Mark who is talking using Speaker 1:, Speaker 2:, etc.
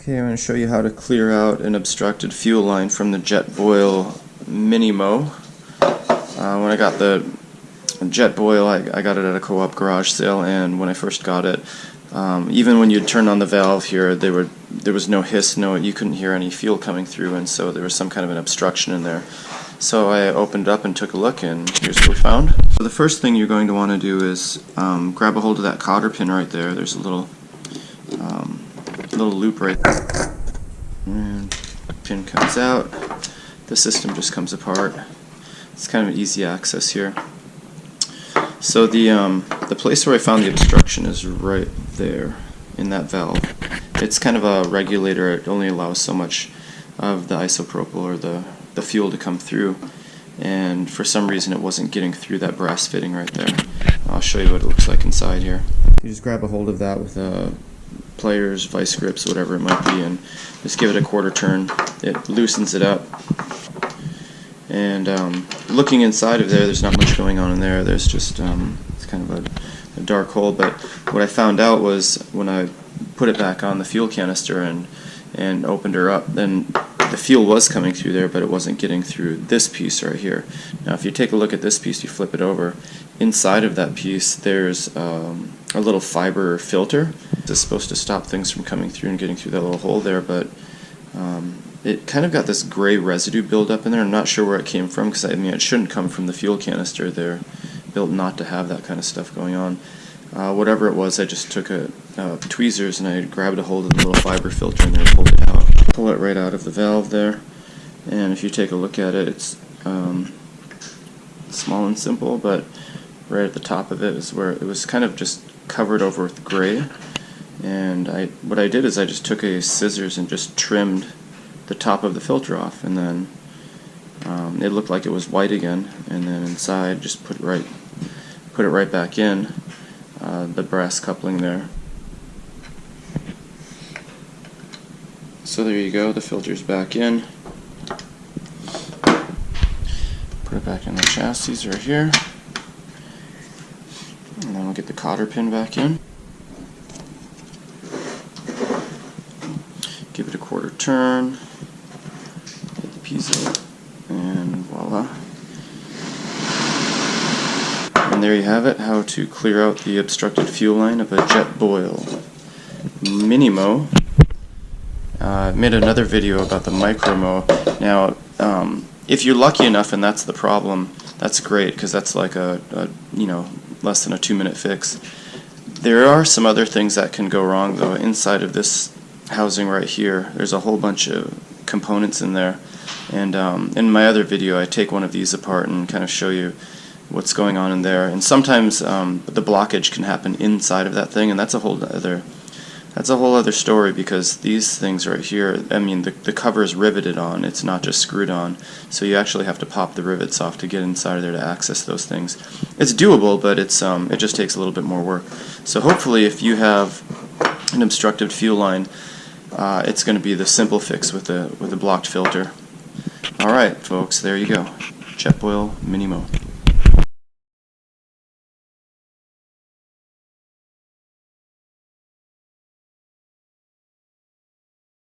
Speaker 1: Okay, I'm going to show you how to clear out an obstructed fuel line from the Jetboil Mini Mo. When I got the Jetboil, I got it at a co-op garage sale, and when I first got it, even when you'd turn on the valve here, there was no hiss, you couldn't hear any fuel coming through, and so there was some kind of an obstruction in there. So I opened it up and took a look, and here's what we found. So the first thing you're going to want to do is grab a hold of that cotter pin right there. There's a little loop right there, and the pin comes out. The system just comes apart. It's kind of an easy access here. So the place where I found the obstruction is right there in that valve. It's kind of a regulator. It only allows so much of the isopropyl or the fuel to come through, and for some reason it wasn't getting through that brass fitting right there. I'll show you what it looks like inside here. You just grab a hold of that with pliers, vice grips, whatever it might be, and just give it a quarter turn. It loosens it up. And looking inside of there's not much going on in there. There's just it's kind of a dark hole. But what I found out was when I put it back on the fuel canister and opened her up, then the fuel was coming through there, but it wasn't getting through this piece right here. Now if you take a look at this piece, you flip it over, inside of that piece there's a little fiber filter. It's supposed to stop things from coming through and getting through that little hole there, but it kind of got this gray residue buildup in there. I'm not sure where it came from, because I mean it shouldn't come from the fuel canister. They're built not to have that kind of stuff going on. Whatever it was, I just took tweezers and I grabbed a hold of the little fiber filter in there and pulled it out. Pull it right out of the valve there, and if you take a look at it, it's small and simple, but right at the top of it is where it was kind of just covered over with gray. And what I did is I just took a scissors and just trimmed the top of the filter off, and then it looked like it was white again. And then inside, just put it right back in, the brass coupling there. So there you go, the filter's back in. Put it back in the chassis right here, and then we'll get the cotter pin back in. Give it a quarter turn, hit the piezo, and voila. And there you have it, how to clear out the obstructed fuel line of a Jetboil Mini Mo. I made another video about the Micro Mo. Now, if you're lucky enough and that's the problem, that's great, because that's like a less than a 2-minute fix. There are some other things that can go wrong though. Inside of this housing right here, there's a whole bunch of components in there, and in my other video I take one of these apart and kind of show you what's going on in there. And sometimes the blockage can happen inside of that thing, and that's a whole other story, because these things right here, I mean the cover is riveted on, it's not just screwed on, so you actually have to pop the rivets off to get inside of there to access those things. It's doable, but it just takes a little bit more work. So hopefully if you have an obstructed fuel line, it's going to be the simple fix with a blocked filter. Alright folks, there you go. Jetboil Mini Mo.